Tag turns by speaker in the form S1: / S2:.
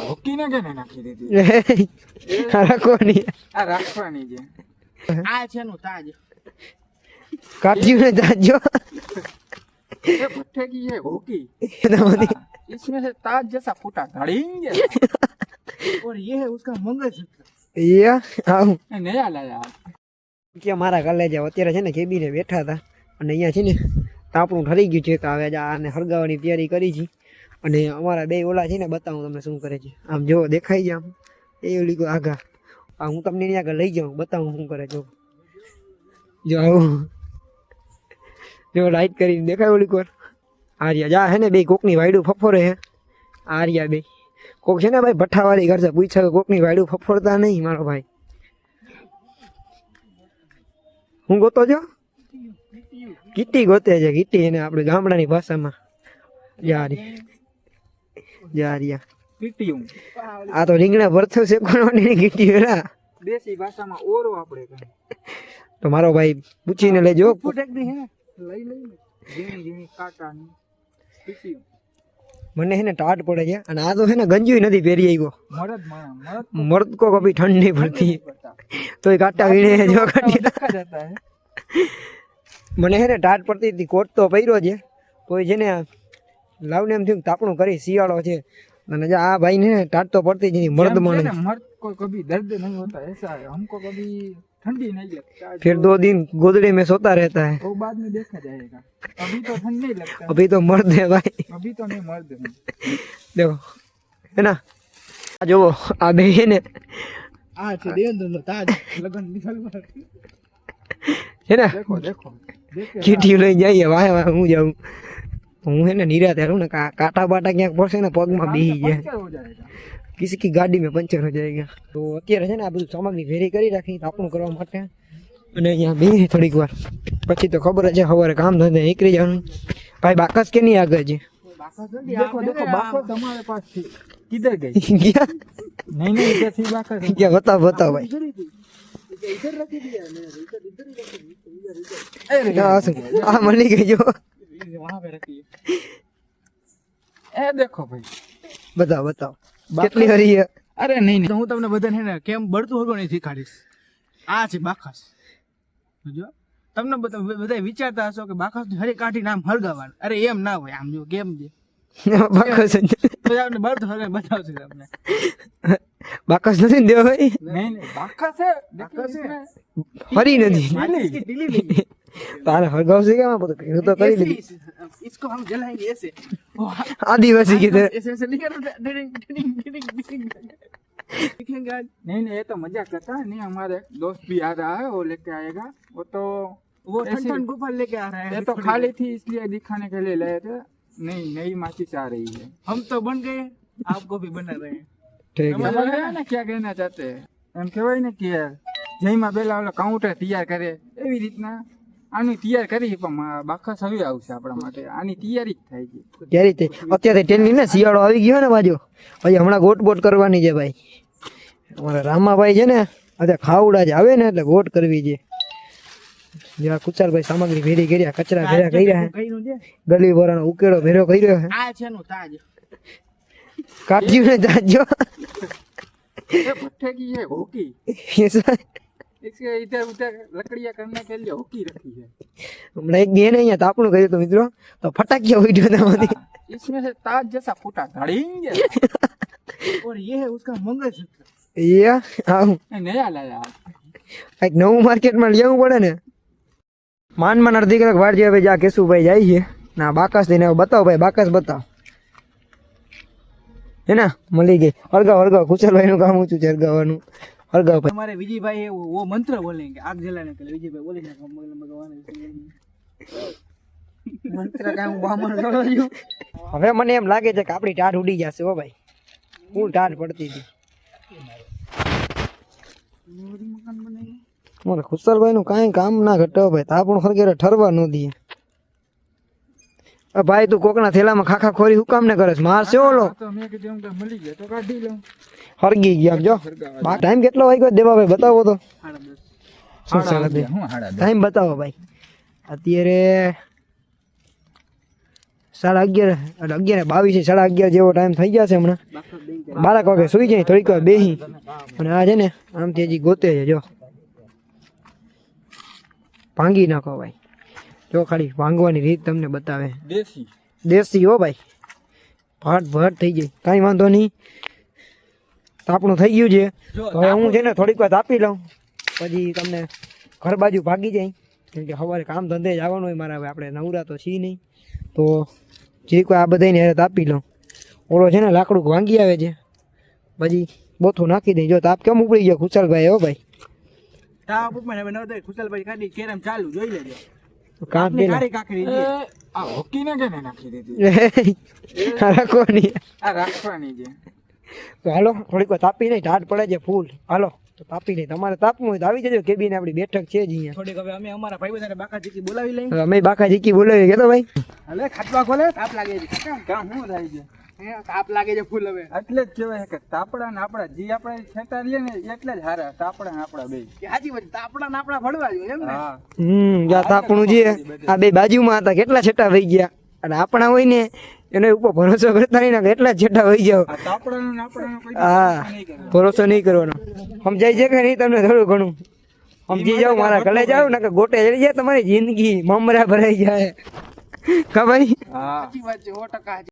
S1: Hockey ને કેને નાખી દીધી
S2: રાખવાની
S1: આ રાખવાની છે
S3: આ છે નું તાજ
S2: કાઢ્યું ને જાજો
S1: ये भट्टे की है होकी इसमें से ताज जैसा फूटा धड़ेंगे
S3: और ये है उसका मंगलसूत्र
S2: ये આવું
S1: नया लाया
S2: કે મારા કલેજા અત્યારે છે ને કેબીને બેઠા હતા અને અહીંયા છે ને તાપણું ઠરી ગયું છે તો હવે આને હરગાવાની તૈયારી કરી છે અને અમારા બે ઓલા છે ને બતાવું તમને શું કરે છે આમ જો દેખાઈ જાય આમ એ ઓલી કોઈ આગા આ હું તમને એની આગળ લઈ જાઉં બતાવું શું કરે જો આવું જો લાઈટ કરીને દેખાય ઓલી કોર આર્યા જા હે ને બે કોકની વાયડું ફફોરે હે આર્યા બે કોક છે ને ભાઈ ભઠ્ઠાવાળી કરશે પૂછે કોકની વાયડું ફફોરતા નહીં મારો ભાઈ હું ગોતો છો કીટી ગોતે છે કીટી એને આપણે ગામડાની ભાષામાં જારિયા
S1: पीटीयू
S2: આ તો રીંગણા ભરતો છે કોણની કીટી વેલા
S1: देसी भाषा में ओरो આપણે કહે
S2: તો મારો ભાઈ પૂછીને લેજો
S3: ફૂટેકની હે
S1: લઈ ઝીણી ઝીણી કાટાની પીટીયુ
S2: મને હે ને ટાટ પડે છે અને આ તો હે ને ગંજી નથી પહેરી આવ્યો
S1: मर्द माना
S2: मर्द को कभी ठंड नहीं पड़ती तो ये काटा वीणे जो काटी
S1: देखा जाता है
S2: મને હે ને ટાટ પડતી હતી કોટ તો પહેર્યો છે તો છે ને લાવને એમ થયું તાપણું કરી શિયાળો છે અને આ ભાઈ ને ટાટ તો પડતી જ નહીં મર્દ માણસ
S1: मर्द को कभी दर्द नहीं होता ऐसा है हमको कभी ठंडी नहीं लगता
S2: फिर 2 दिन गोदड़े में सोता रहता है
S1: वो बाद में देखा जाएगा अभी तो ठंड नहीं लगता
S2: अभी तो मर्द है भाई
S1: अभी तो मैं मर्द हूँ
S2: देखो है ना जो आ बे है ने
S3: આ છે દેવેન્દ્રનો તાજ લગન નિકલવા
S2: है ना
S1: देखो देखो देखे
S2: चीटी लई जाइए वाह वाह હું જાઉં હું है ना निराते हूं ना काटा बाटा क्या પડશે ને પગમાં બેહી જાય
S1: क्या हो जाएगा
S2: किसी की गाड़ी में पंचर हो जाएगा तो અત્યારે છે ને આ બધું સામગ્રી ભેરી કરી રાખી તાપણું કરવા માટે અને અહીંયા બે થોડીક વાર પછી તો ખબર છે સવારે કામ ધંધે નીકળી જવાનું ભાઈ બાકસ કે નહીં આગળ છે
S1: देखो देखो बाकस हमारे पास थी किधर गई
S2: ગયા
S1: नहीं नहीं इधर थी बाकस
S2: ગયા બતાવ બતાવ ભાઈ
S3: इधर रखी दिया मैंने इधर इधर ही रखी इधर इधर
S1: अरे
S2: આ મળી ગઈ જો
S1: वहां पे रखी है ए देखो भाई
S2: બતાવ બતાવ કેટલી હરી છે
S3: અરે નહીં નહીં હું તમને બધાને ને કેમ બળતું હરગો નહીં શીખાડીશ આ છે બાકસ જો તમને બધા વિચારતા હશો કે બાકસ હરી કાઢી નામ હળગાવાનું અરે એમ ના હોય આમ જો કેમ છે
S2: બાકસ
S3: તો આપણે બળતું હરગાઈ બતાવશે તમને
S2: બાકસ નથી ને દેવો ભાઈ
S1: नहीं नहीं बाकस है
S3: બાકસ है
S2: ફરી નથી
S3: इसकी ढीली नहीं है
S2: તારે હળગાવશે કેમ આ બધું ભેગું તો કરી
S3: ऐसे
S2: લીધી
S3: ही इसको हम जलाएंगे ऐसे
S2: આદિવાસી કીધે
S3: ऐसे ऐसे नहीं करते दिखेंगे आज
S1: नहीं नहीं ये तो मजाक करता है नहीं हमारे दोस्त भी आ रहा है वो लेके आएगा वो तो
S3: वो
S1: ऐसे-
S3: ठंड गुफा लेके आ रहा है
S1: ये तो खाली थी इसलिए दिखाने के लिए लाए थे नहीं नई माचिस आ रही है
S3: हम तो बन गए आपको भी बना रहे हैं
S2: ઠીક
S1: समझ रहे हैं ना क्या कहना चाहते हैं એમ કહેવાય ને કે જઈમાં પેલા ઓલા કાઉન્ટર તૈયાર કરે એવી રીતના આની તૈયાર કરી પણ બાકસ હવે આવશે આપણા માટે આની તૈયારી જ થાય છે
S2: કે રીતે અત્યારે ટેનની ને શિયાળો આવી ગયો ને બાજુ પછી હમણાં ગોટ બોટ કરવાની છે ભાઈ અમારા રામાભાઈ છે ને અત્યારે ખાવડા જ આવે ને એટલે ગોટ કરવી છે જેવા કુચાલભાઈ સામગ્રી ભેરી કર્યા કચરા ભેરા કર્યા હે
S3: કઈનું છે
S2: ગલી વરાનો ઉકેડો ભેરો કર્યો હે
S3: આ છે નું તાજ
S2: કાઢ્યું ને જાજો
S1: ये भट्टे की है होकी इसके इधर उधर लकड़ियां करने के लिए होकी रखी है
S2: હમણાં એક બેન અહીંયા તાપણું કર્યું હતું મિત્રો તો ફટાકિયા ઉડ્યો તમારી
S1: इसमें से ताज जैसा फूटा धड़ेंगे
S3: और ये है उसका मंगलसूत्र
S2: એ આવું
S1: नया लाया
S2: કંઈક નવું માર્કેટમાં લેવું પડે ને માન અડધી કલાક વાર જાય ભાઈ જા કેશુભાઈ જાય છે ના બાકસ દઈને બતાવો ભાઈ બાકસ બતાવો હે ને મળી ગઈ હળગાવ હળગાવ કુશલભાઈ નું કામ ઊંચું છે હળગાવવાનું હળગાવ ભાઈ
S3: हमारे विजय भाई है वो मंत्र बोलेंगे आग जलाने के लिए विजय भाई बोलेंगे भगवान मंत्र का હું બામણ કરો છું
S2: હવે મને એમ લાગે છે કે આપણી ટાઢ ઉડી જશે હો ભાઈ ફૂલ ટાઢ પડતી હતી મને ખુશલભાઈ નું કાંઈ કામ ના ઘટે હો ભાઈ તાપણું ખરગેરે ઠરવા ન દઈએ ભાઈ તું કોકના થેલામાં ખાખા ખોરી હું કામ ને કરે મારશે ઓલો
S1: तो मैं कि देऊं मिली गया तो काढ़ी लो
S2: હરગી ગયા જો ટાઈમ કેટલો વાગ્યો દેવા ભાઈ બતાવો તો
S3: 10:30
S2: શું ચાલે ભાઈ
S1: હું હાડા
S2: ટાઈમ બતાવો ભાઈ અત્યારે 11:30 એટલે 11:22 11:30 જેવો ટાઈમ થઈ ગયા છે હમણાં. 12 વાગે સુઈ જાય થોડીક વાર બેસી અને આ છે ને આમથી હજી ગોતે છે જો ભાંગી નાખો ભાઈ. જો ખાલી ભાંગવાની રીત તમને બતાવે.
S1: દેશી
S2: દેશી હો ભાઈ, ભટ થઈ જાય, કાંઈ વાંધો નહીં. તાપણું થઈ ગયું છે. હવે હું છે ને થોડીક વાર તાપી લઉં પછી તમને ઘર બાજુ ભાગી જાય, કેમ કે સવારે કામ ધંધે જવાનું હોય મારા. હવે આપણે નવરા તો છીએ નહીં, તો જે કોઈ આ બધાને હેરે તાપી લઉં. ઓલો છે ને લાકડું ભાંગી આવે છે, પછી બોથું નાખી દઈ. જો તાપ કેમ ઉપડી ગયો ખુશાલભાઈ? હો ભાઈ
S3: તાપ ઉપર હવે નવરે ખુશાલભાઈ ખાલી કેરમ ચાલુ જોઈ લેજો.
S2: કામ
S3: આપની કાળી કાકડી
S1: એ
S3: છે.
S1: આ હોકીને કેને નાખી દીધી?
S2: રાખવાની.
S1: આ રાખવાની છે.
S2: તો હાલો થોડીક વાર તાપી નહીં, ટાઢ પડે છે ફૂલ. હાલો તો તાપી નહીં. તમારે તાપવું હોય તો આવી જજો, કેબીને આપણી બેઠક છે જ અહીંયા.
S3: થોડીક હવે અમે અમારા ભાઈ બધાને બાકા ચીકી બોલાવી લઈએ.
S2: હવે અમે બાકા જીકી બોલાવી કેતો ભાઈ.
S3: હાલે ખાટવા ખોલે તાપ લાગે છે. કાકા,
S1: કામ શું થાય છે?
S3: તાપ લાગે છે ફૂલ હવે.
S1: એટલે જ કહેવાય કે તાપડા ને આપડા જે આપણે છેટા રહીએ ને એટલે જ હારા તાપડા ને આપડા બે.
S3: કે હાજી વાત, તાપડા ને આપડા ભળવા જોઈએ એમ ને.
S1: હા
S2: જા તાપણું છે આ બે બાજુમાં હતા, કેટલા છેટા વહી ગયા. અને આપણા હોય ને એનો ઉપર ભરોસો કરતા નહીં ને, એટલા જ છેટા વહી જાવ.
S1: આ તાપડાનું ને આપડાનું કોઈ
S2: હા, ભરોસો નહીં કરવાનો. સમજાય છે કે નહીં તમને? થોડું ઘણું સમજી જાવ. મારા ગળે જાવ ને કે ગોટે ચડી જાય તમારી જિંદગી મમરા ભરાઈ જાય. કા ભાઈ?
S1: હા
S3: સાચી વાત છે 100%.